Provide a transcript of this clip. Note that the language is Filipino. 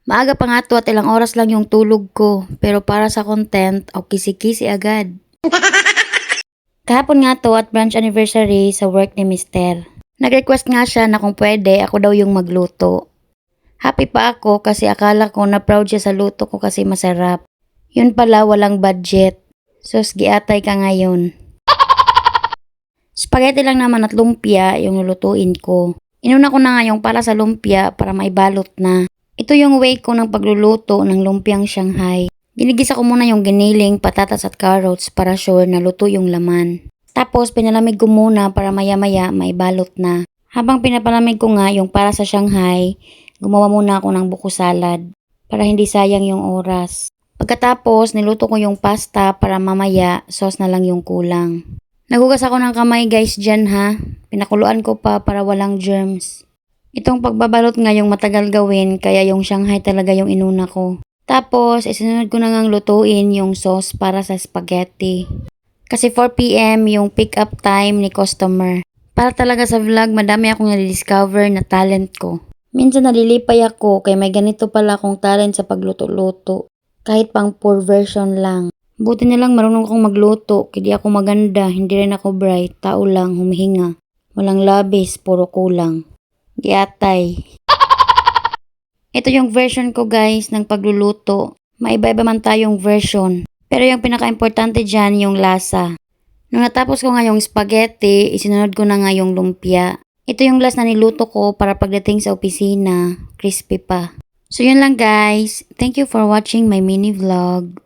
Maaga pa nga to at ilang oras lang yung tulog ko. Pero para sa content, o kisi-kisi agad. Kahapon nga to at branch anniversary sa work ni Mister. Nag-request nga siya na kung pwede ako daw yung magluto. Happy pa ako kasi akala ko na proud siya sa luto ko kasi masarap. Yun pala walang budget. Sus, giatay ka ngayon. Spaghetti lang naman at lumpia yung lulutuin ko. Inuna ko na nga yung para sa lumpia para maibalot na. Ito yung way ko ng pagluluto ng lumpiang Shanghai. Ginigisa ko muna yung giniling, patatas at carrots para sure na luto yung laman. Tapos pinalamig ko muna para maya-maya maibalot na. Habang pinapalamig ko nga yung para sa Shanghai, gumawa muna ako ng buko salad para hindi sayang yung oras. Pagkatapos, niluto ko yung pasta para mamaya sauce na lang yung kulang. Nagugas ako ng kamay guys dyan ha. Pinakuluan ko pa para walang germs. Itong pagbabalot nga yung matagal gawin kaya yung Shanghai talaga yung inuna ko. Tapos, isunod ko na ngang lutuin yung sauce para sa spaghetti. Kasi 4 PM yung pick up time ni customer. Para talaga sa vlog, madami akong na-discover na talent ko. Minsan nalilipay ako kay may ganito pala akong talent sa pagluto-luto. Kahit pang poor version lang. Buti na lang marunong akong magluto, hindi ako maganda, hindi rin ako bright, tao lang, humihinga. Walang labis, puro kulang. Giatay. Ito yung version ko guys ng pagluluto. Maiba-iba man tayong version. Pero yung pinaka-importante dyan yung lasa. Nung natapos ko nga yung spaghetti, isinunod ko na nga yung lumpia. Ito yung last na niluto ko para pagdating sa opisina, crispy pa. So yun lang guys. Thank you for watching my mini vlog.